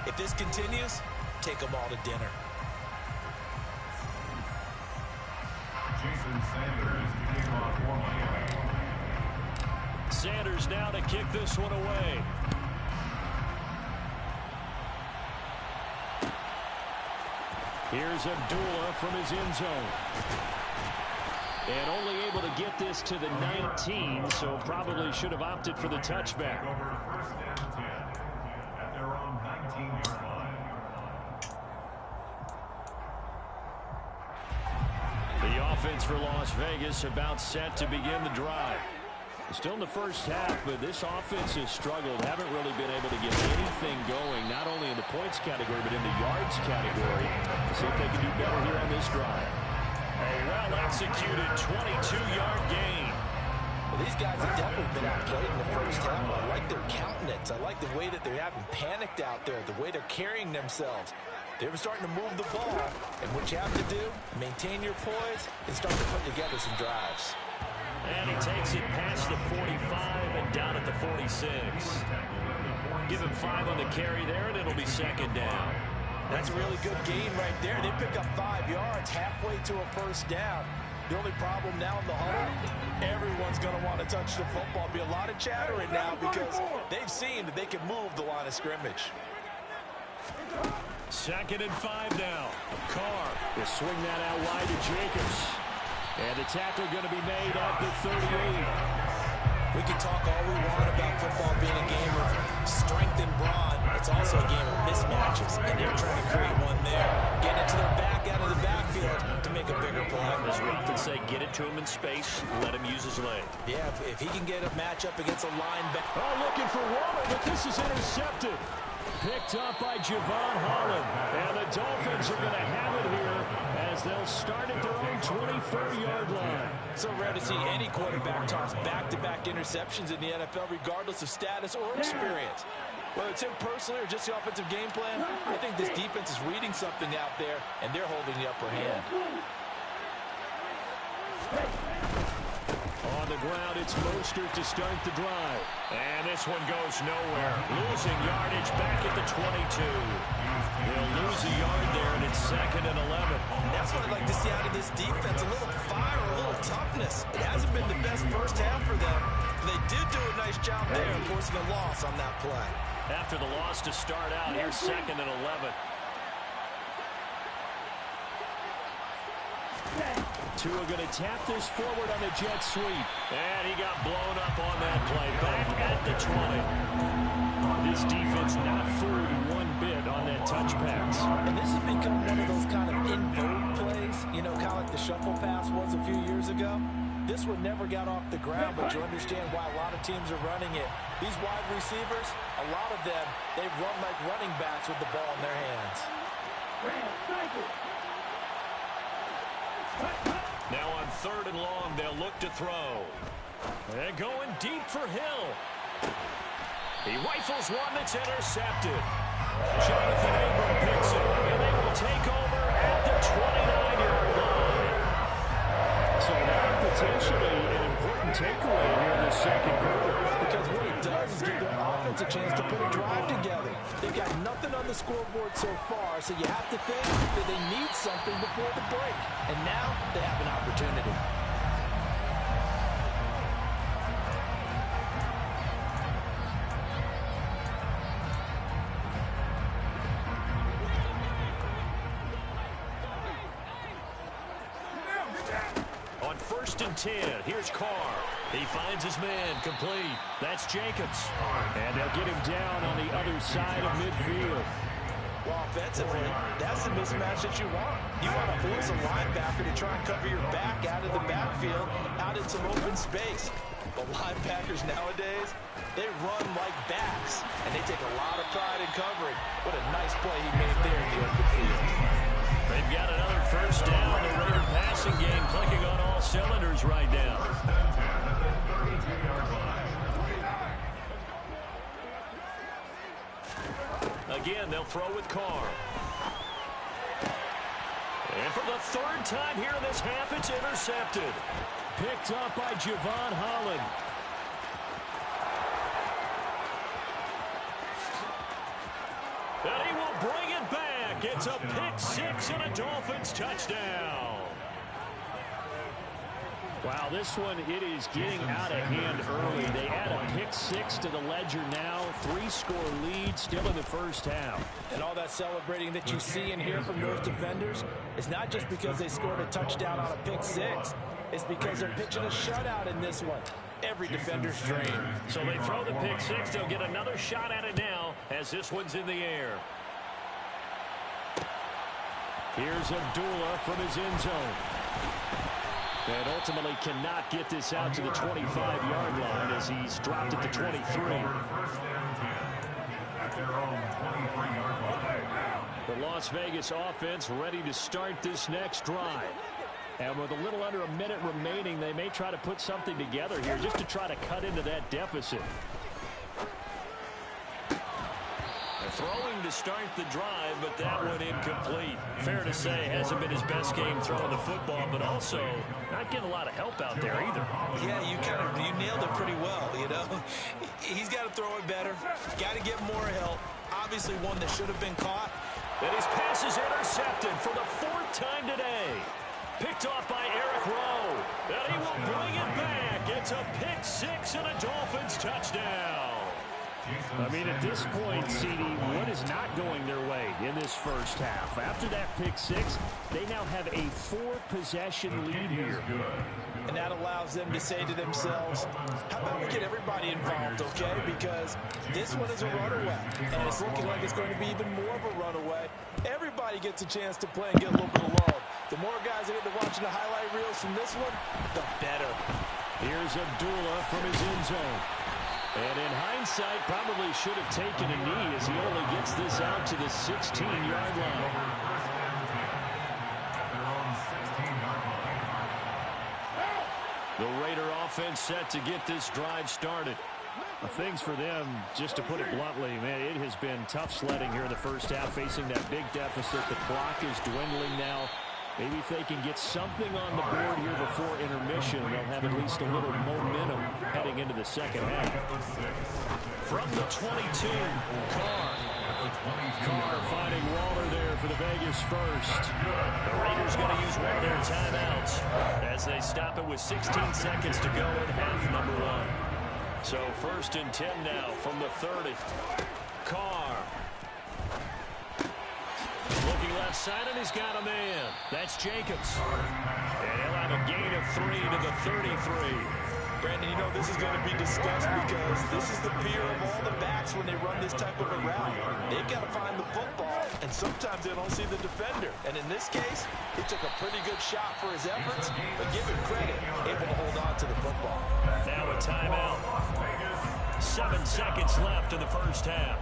If this continues, take them all to dinner. Sanders now to kick this one away. Here's Abdullah from his end zone. And only able to get this to the 19, so probably should have opted for the touchback. The offense for Las Vegas about set to begin the drive. Still in the first half, but this offense has struggled. Haven't really been able to get anything going, not only in the points category, but in the yards category. Let's see if they can do better here on this drive. A well-executed 22-yard gain. Well, these guys have definitely been outplayed in the first half. I like their countenance. I like the way that they're having panicked out there, the way they're carrying themselves. They were starting to move the ball, and what you have to do, maintain your poise and start to put together some drives. And he takes it past the 45 and down at the 46. Give him 5 on the carry there, and it'll be second down. That's a really good gain right there. They pick up 5 yards halfway to a first down. The only problem now in the huddle, everyone's going to want to touch the football. Be a lot of chattering now because they've seen that they can move the line of scrimmage. Second and 5 now. Carr will swing that out wide to Jacobs. And the tackle going to be made at the 38. We can talk all we want about football being a game of strength and brawn. It's also a game of mismatches, and they're trying to create one there. Get it to their back out of the backfield to make a bigger play. As we often say, get it to him in space, let him use his leg. Yeah, if he can get a matchup against a linebacker. Oh, looking for Waller, but this is intercepted. Picked up by Javon Holland. And the Dolphins are going to have it here as they'll start at their own 24-yard line. So rare to see any quarterback toss back-to-back interceptions in the NFL, regardless of status or experience. Whether it's him personally or just the offensive game plan, I think this defense is reading something out there, and they're holding the upper hand. On the ground, it's Mostert to start the drive. And this one goes nowhere. Losing yardage back at the 22. They'll lose a yard there, and it's second and 11. And that's what I'd like to see out of this defense. A little fire, a little toughness. It hasn't been the best first half for them. But they did do a nice job there of forcing a loss on that play. After the loss to start out, here's second and 11. Tua going to tap this forward on the jet sweep. And he got blown up on that play. Back at the 20. This defense not fooled one bit on that touch pass. And this has become one of those kind of in-vogue plays, you know, kind of like the shuffle pass was a few years ago. This one never got off the ground, but you understand why a lot of teams are running it. These wide receivers, a lot of them, they run like running backs with the ball in their hands. Now on third and long, they'll look to throw. They're going deep for Hill. He rifles one that's intercepted. Jonathan Abram picks it, and they will take over at the 29-yard line. So now potentially an important takeaway here in the second quarter. Because what it does is give their offense a chance to put a drive together. They've got nothing on the scoreboard so far, so you have to think that they need something before the break. And now they have an opportunity. On 1st and 10, here's Carr. He finds his man complete. That's Jacobs. And they'll get him down on the other side of midfield. Well, offensively, that's the mismatch that you want. You want to force a linebacker to try and cover your back out of the backfield, out in some open space. But linebackers nowadays, they run like backs, and they take a lot of pride in covering. What a nice play he made there in the open field. They've got another first down. The Raider passing game clicking on all cylinders right now. Again, they'll throw with Carr. And for the third time here in this half, it's intercepted. Picked up by Javon Holland. And he will back. It's a pick six and a Dolphins touchdown. Wow, this one, it is getting out of hand early. They add a pick six to the ledger now. 3-score lead still in the first half. And all that celebrating that you see and hear from those defenders is not just because they scored a touchdown on a pick six. It's because they're pitching a shutout in this one. Every defender's dream. So they throw the pick six. They'll get another shot at it now as this one's in the air. Here's Abdullah from his end zone. And ultimately cannot get this out to the 25-yard line as he's dropped at the 23. The Las Vegas offense ready to start this next drive. And with a little under a minute remaining, they may try to put something together here just to try to cut into that deficit. Throwing to start the drive, but that one incomplete. Fair to say, hasn't been his best game throwing the football, but also not getting a lot of help out there either. Yeah, you nailed it pretty well, you know. He's got to throw it better. Got to get more help. Obviously one that should have been caught. And his pass is intercepted for the 4th time today. Picked off by Eric Rowe. And he will bring it back. It's a pick six and a Dolphins touchdown. I mean, at this point, CD, what is not going their way in this first half? After that pick six, they now have a 4-possession lead here. And that allows them to say to themselves, how about we get everybody involved, okay? Because this one is a runaway, and it's looking like it's going to be even more of a runaway. Everybody gets a chance to play and get a little bit of love. The more guys that get to watching the highlight reels from this one, the better. Here's Abdullah from his end zone. And in hindsight, probably should have taken a knee as he only gets this out to the 16-yard line. The Raider offense set to get this drive started. Things for them, just to put it bluntly, man, it has been tough sledding here in the first half, facing that big deficit. The clock is dwindling now. Maybe if they can get something on the board here before intermission, they'll have at least a little momentum heading into the second half. From the 22, Carr finding Waller there for the Vegas first. The Raiders going to use one of their timeouts as they stop it with 16 seconds to go in half number one. So 1st and 10 now from the 30. Carr. Looking left side, and he's got a man. That's Jacobs. And he'll have a gain of 3 to the 33. Brandon, you know this is going to be discussed because this is the fear of all the backs when they run this type of a route. They've got to find the football, and sometimes they don't see the defender. And in this case, he took a pretty good shot for his efforts, but give him credit, able to hold on to the football. Now a timeout. 7 seconds left in the first half.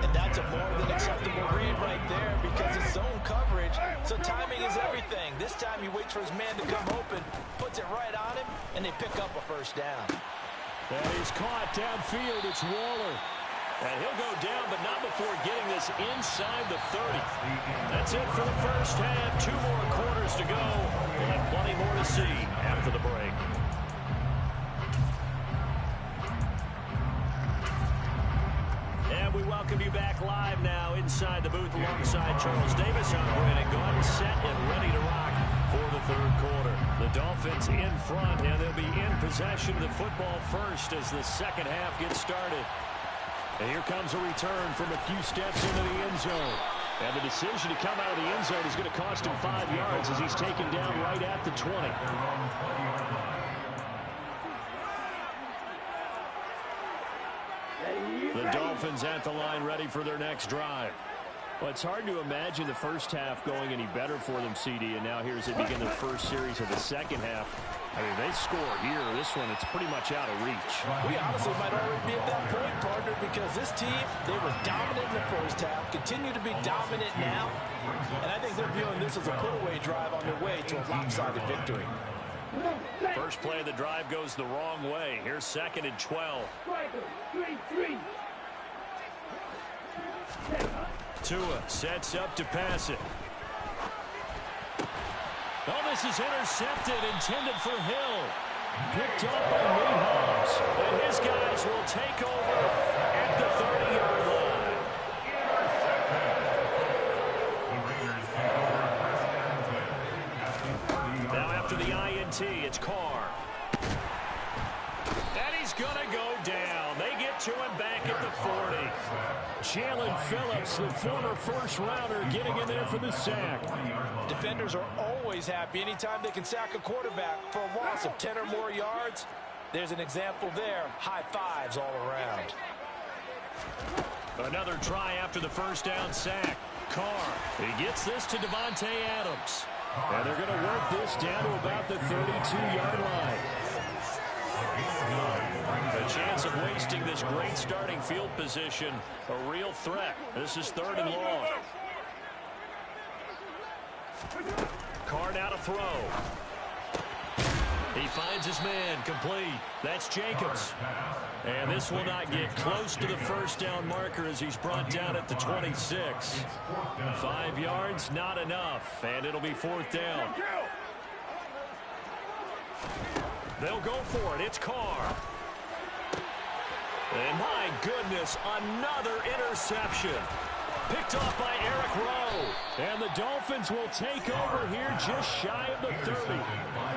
And that's a more than acceptable read right there because it's zone coverage, so timing is everything. This time he waits for his man to come open, puts it right on him, and they pick up a first down. That is caught downfield. It's Waller. And he'll go down, but not before getting this inside the 30. That's it for the first half. 2 more quarters to go. We'll have plenty more to see after the break. And we welcome you back live now inside the booth alongside Charles Davis. I'm Brandon Gaudin, set and ready to rock for the 3rd quarter. The Dolphins in front, and they'll be in possession of the football first as the second half gets started. And here comes a return from a few steps into the end zone. And the decision to come out of the end zone is going to cost him 5 yards as he's taken down right at the 20. The Dolphins at the line ready for their next drive. Well, it's hard to imagine the first half going any better for them, CD, and now here as they begin their first series of the second half. I mean, they score here. This one, it's pretty much out of reach. We honestly might already be at that point, partner, because this team, they were dominant in the first half, continue to be dominant now, and I think they're viewing this as a put-away drive on their way to a lopsided victory. First play of the drive goes the wrong way. Here's 2nd and 12. Tua sets up to pass it. Oh, this is intercepted, intended for Hill. Picked up by Mahomes. And his guys will take over at the 30-yard line. for the INT. It's Carr. And he's going to go down. They get to him back at the 40. Jalen Phillips, the former first-rounder, getting in there for the sack. Defenders are always happy anytime they can sack a quarterback for a loss of 10 or more yards. There's an example there. High fives all around. Another try after the first down sack. Carr, he gets this to Devontae Adams. And they're going to work this down to about the 32-yard line. The chance of wasting this great starting field position, a real threat. This is 3rd and long. Carr now to throw. He finds his man, complete. That's Jacobs. And this will not get close to the first down marker as he's brought down at the 26. 5 yards, not enough, and it'll be 4th down. They'll go for it. It's Carr. And my goodness, another interception. Picked off by Eric Rowe. And the Dolphins will take over here just shy of the 30.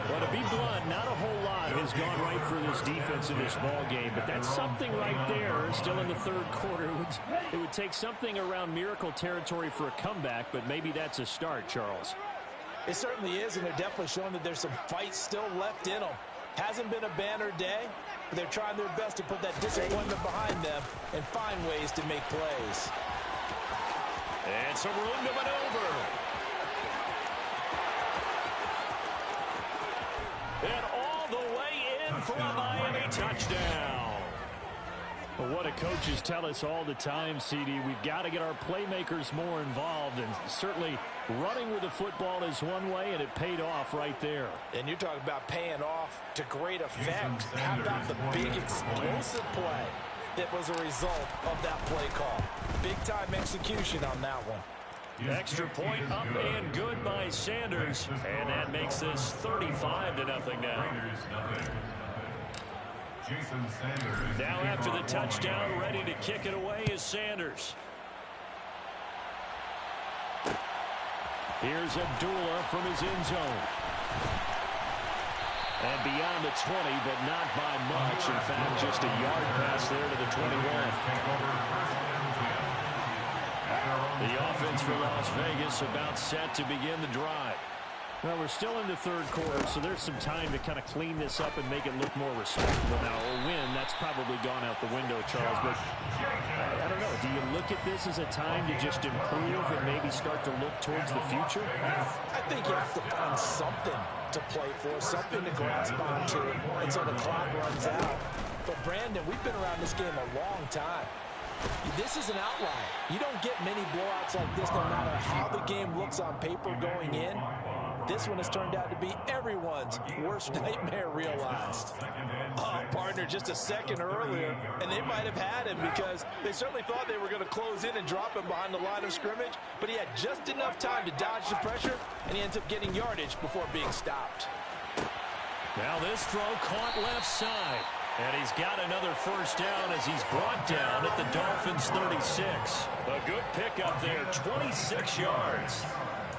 Well, to be blunt, not a whole lot has gone right for this defense in this ball game, but that's something right there. Still in the 3rd quarter. It would take something around miracle territory for a comeback, but maybe that's a start, Charles. It certainly is, and they're definitely showing that there's some fight still left in them. Hasn't been a banner day, but they're trying their best to put that disappointment behind them and find ways to make plays. And some room to maneuver. And all the way in for a Miami touchdown. Well, what do coaches tell us all the time, CD? We've got to get our playmakers more involved, and certainly running with the football is one way, and it paid off right there. And you're talking about paying off to great effect. How about the big explosive play that was a result of that play call? Big-time execution on that one. Extra point up and good by Sanders, and that makes this 35-0 now. Now after the touchdown, ready to kick it away is Sanders. Here's Abdullah from his end zone. And beyond the 20, but not by much. In fact, just a yard pass there to the 21. The offense for Las Vegas about set to begin the drive. Well, we're still in the 3rd quarter, so there's some time to kind of clean this up and make it look more respectable. Now, a win, that's probably gone out the window, Charles, but I don't know. Do you look at this as a time to just improve and maybe start to look towards the future? I think you have to find something to play for, something to grasp onto until the clock runs out. But, Brandon, we've been around this game a long time. This is an outlier. You don't get many blowouts like this no matter how the game looks on paper going in. This one has turned out to be everyone's worst nightmare realized. Oh, partner, just a second earlier, and they might have had him because they certainly thought they were going to close in and drop him behind the line of scrimmage, but he had just enough time to dodge the pressure, and he ends up getting yardage before being stopped. Now this throw caught left side. And he's got another first down as he's brought down at the Dolphins' 36. A good pickup there, 26 yards.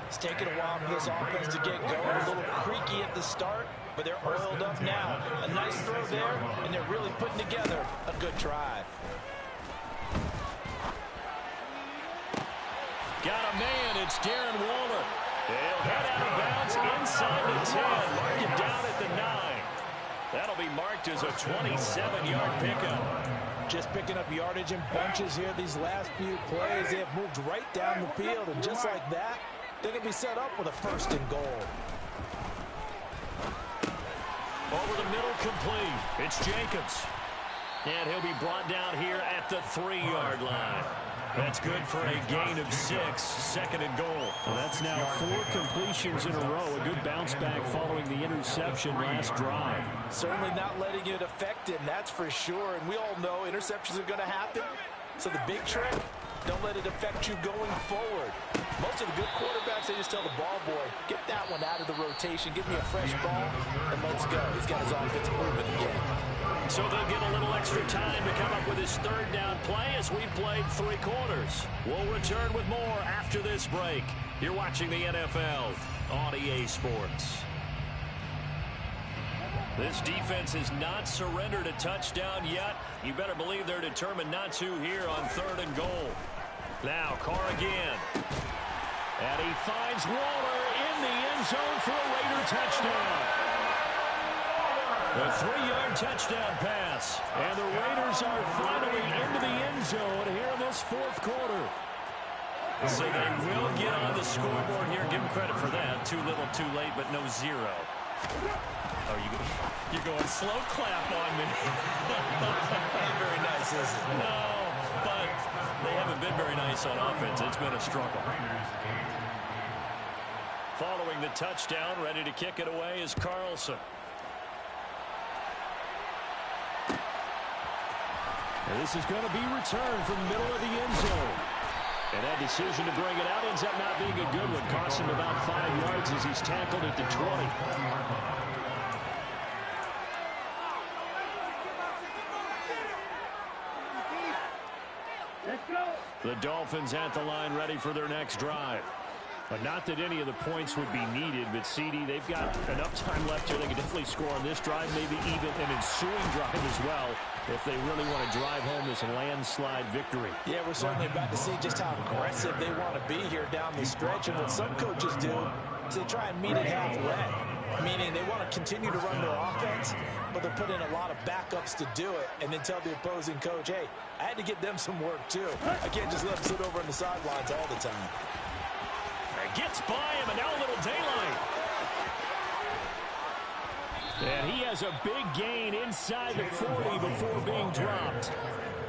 It's taken a while for this offense to get going. A little creaky at the start, but they're oiled up now. A nice throw there, and they're really putting together a good drive. Got a man, it's Darren Waller. They'll head out of bounds inside the 10. Mark it down at the 9. That'll be marked as a 27-yard pickup. Just picking up yardage in bunches here these last few plays. They have moved right down the field, and just like that, they're going to be set up with a 1st and goal. Over the middle, complete. It's Jacobs. And he'll be brought down here at the 3-yard line. That's good for a gain of 6, 2nd and goal. Well, that's now 4 completions in a row. A good bounce back following the interception last drive. Certainly not letting it affect him, that's for sure. And we all know interceptions are going to happen. So the big trick, don't let it affect you going forward. Most of the good quarterbacks, they just tell the ball boy, get that one out of the rotation, give me a fresh ball, and let's go. He's got his offense moving again. So they'll get a little extra time to come up with his 3rd down play as we've played 3 quarters. We'll return with more after this break. You're watching the NFL on EA Sports. This defense has not surrendered a touchdown yet. You better believe they're determined not to here on 3rd and goal. Now Carr again. And he finds Waller in the end zone for a Raider touchdown. A 3-yard touchdown pass. And the Raiders are finally into the end zone here in this 4th quarter. So they will get on the scoreboard here. Give them credit for that. Too little, too late, but no 0. Oh, you're going slow clap on me. Not very nice, is it? No, but they haven't been very nice on offense. It's been a struggle. Following the touchdown, ready to kick it away is Carlson. And this is going to be returned from the middle of the end zone. And that decision to bring it out ends up not being a good one. Cost him about 5 yards as he's tackled at the 20. The Dolphins at the line ready for their next drive. But not that any of the points would be needed, but CD, they've got enough time left here. They can definitely score on this drive, maybe even an ensuing drive as well, if they really want to drive home this landslide victory. Yeah, we're certainly about to see just how aggressive they want to be here down the stretch. And what some coaches do is they try and meet it halfway, meaning they want to continue to run their offense, but they'll put in a lot of backups to do it and then tell the opposing coach, hey, I had to get them some work too. I can't just let them sit over on the sidelines all the time. Gets by him, and now a little daylight. And he has a big gain inside the 40 before being dropped.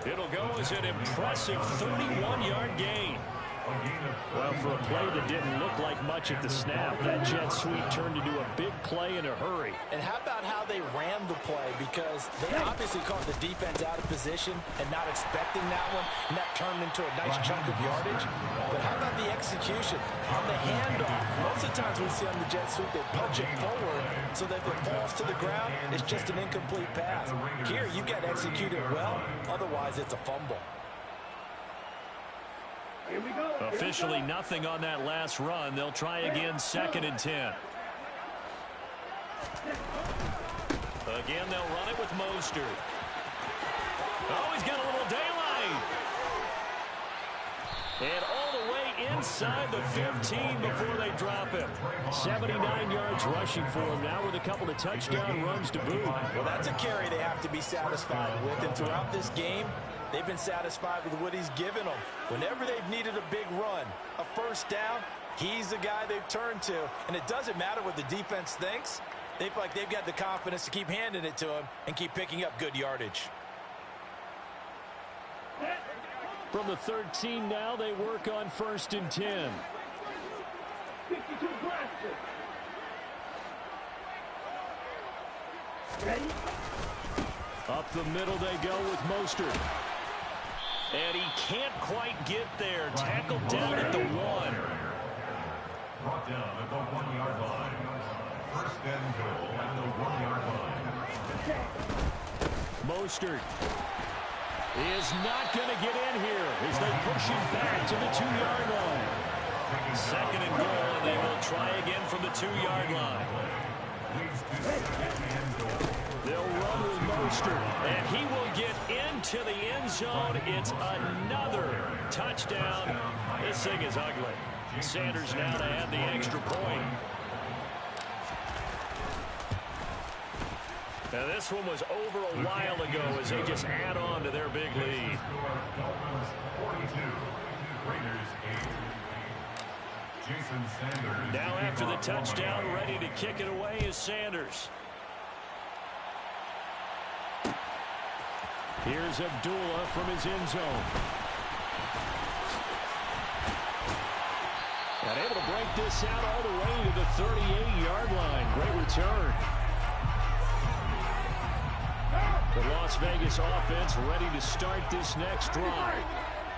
It'll go as an impressive 31-yard gain. Well, for a play that didn't look like much at the snap, that jet sweep turned into a big play in a hurry. And how about how they ran the play? Because they obviously caught the defense out of position and not expecting that one, and that turned into a nice chunk of yardage. But how about the execution on the handoff? Most of the times we see on the jet sweep, they punch it forward so that if it falls to the ground, it's just an incomplete pass. Here, you got to execute it well, otherwise it's a fumble. Officially nothing on that last run. They'll try again, 2nd and 10. Again, they'll run it with Mostert. Oh, he's got a little daylight. And all the way inside the 15 before they drop him. 79 yards rushing for him now with a couple of touchdown runs to boot. Well, that's a carry they have to be satisfied with. And throughout this game, they've been satisfied with what he's given them. Whenever they've needed a big run, a first down, he's the guy they've turned to. And it doesn't matter what the defense thinks. They feel like they've got the confidence to keep handing it to him and keep picking up good yardage. From the 13 now, they work on 1st and 10. Up the middle they go with Mostert. And he can't quite get there. Tackled down at the 1. Brought down at the 1-yard line. 1st and goal at the 1-yard line. Mostert is not going to get in here as they push him back to the 2-yard line. 2nd and goal, and they will try again from the 2-yard line. They'll run with Mostert, and he will get into the end zone. It's another touchdown. This thing is ugly. Sanders now to add the extra point. Now this one was over a while ago as they just add on to their big lead. Now after the touchdown, ready to kick it away is Sanders. Here's Abdullah from his end zone. And able to break this out all the way to the 38-yard line. Great return. The Las Vegas offense ready to start this next drive.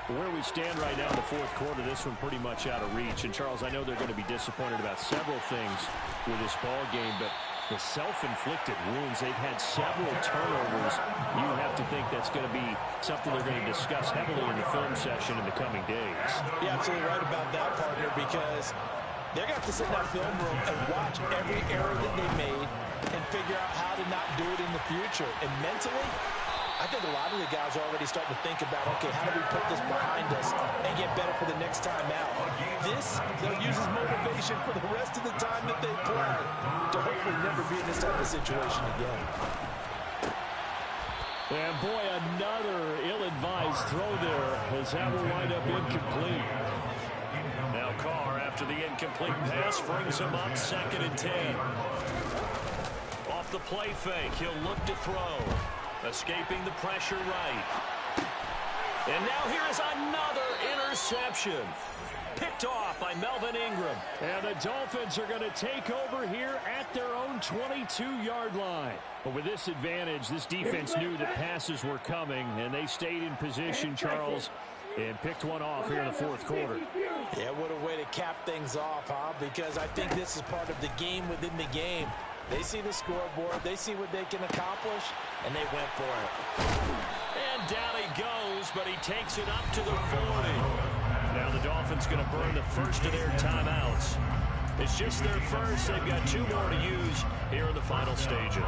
Where we stand right now in the 4th quarter, this one pretty much out of reach. And, Charles, I know they're going to be disappointed about several things with this ball game, but the self-inflicted wounds, they've had several turnovers. You have to think that's going to be something they're going to discuss heavily in the film session in the coming days. You're absolutely right about that, partner, because they're going to have to sit in that film room and watch every error that they made, and figure out how to not do it in the future. And mentally, I think a lot of the guys are already starting to think about, okay, how do we put this behind us and get better for the next time out? This, they'll use as motivation for the rest of the time that they play to hopefully never be in this type of situation again. And boy, another ill-advised throw there as that will wind up incomplete. Now Carr, after the incomplete pass, brings him up 2nd and 10. Off the play fake, he'll look to throw. Escaping the pressure right. And now here is another interception. Picked off by Melvin Ingram. And the Dolphins are going to take over here at their own 22-yard line. But with this advantage, this defense knew that passes were coming, and they stayed in position, Charles, and picked one off here in the 4th quarter. Yeah, what a way to cap things off, huh? Because I think this is part of the game within the game. They see the scoreboard, they see what they can accomplish, and they went for it. And down he goes, but he takes it up to the 40. Now the Dolphins going to burn the first of their timeouts. It's just their first. They've got 2 more to use here in the final stages.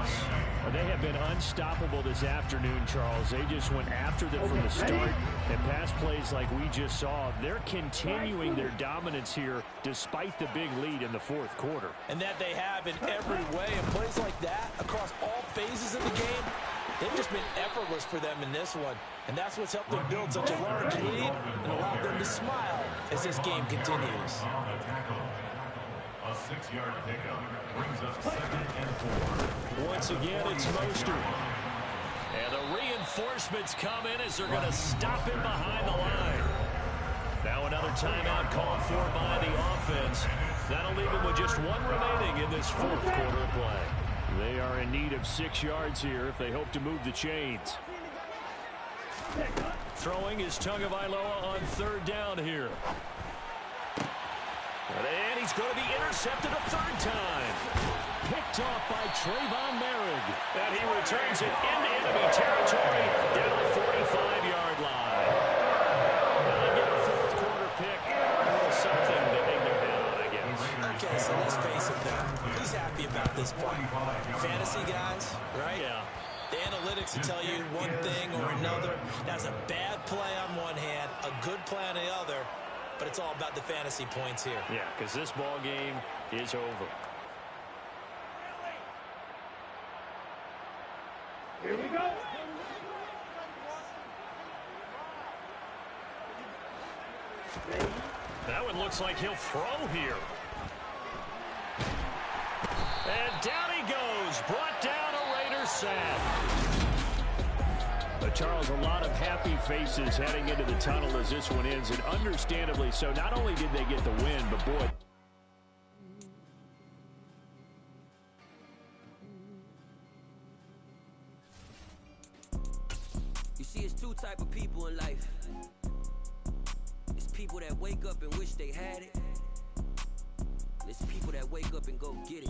They have been unstoppable this afternoon, Charles. They just went after them from the start, and pass plays like we just saw. They're continuing their dominance here despite the big lead in the 4th quarter. And that they have in every way. And plays like that across all phases of the game, they've just been effortless for them in this one. And that's what's helped them build such a large lead and allowed them to smile as this game continues. A 6-yard pickup brings us 2nd and 4. Once again, it's Mostert. And the reinforcements come in as they're going to stop him behind the line. Now another timeout called for by the offense. That'll leave him with just 1 remaining in this 4th quarter of play. They are in need of 6 yards here if they hope to move the chains. Throwing is Tagovailoa on 3rd down here. And he's going to be intercepted a 3rd time. Picked off by Trayvon Merrick. And he returns it into enemy territory down the 45-yard line. Now they get a 4th quarter pick. Something to hang their head on, I guess. Okay, so let's face it then. Who's happy about this play? Fantasy guys, right? Yeah. The analytics will tell you one thing or another. That's a bad play on one hand, a good play on the other. But it's all about the fantasy points here. Yeah, because this ball game is over. Here we go. That one looks like he'll throw here. And down he goes. Brought down a Raider sack. Charles, a lot of happy faces heading into the tunnel as this one ends, and understandably so. Not only did they get the win, but boy. You see, it's 2 type of people in life. It's people that wake up and wish they had it. And it's people that wake up and go get it.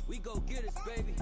We go get it, baby.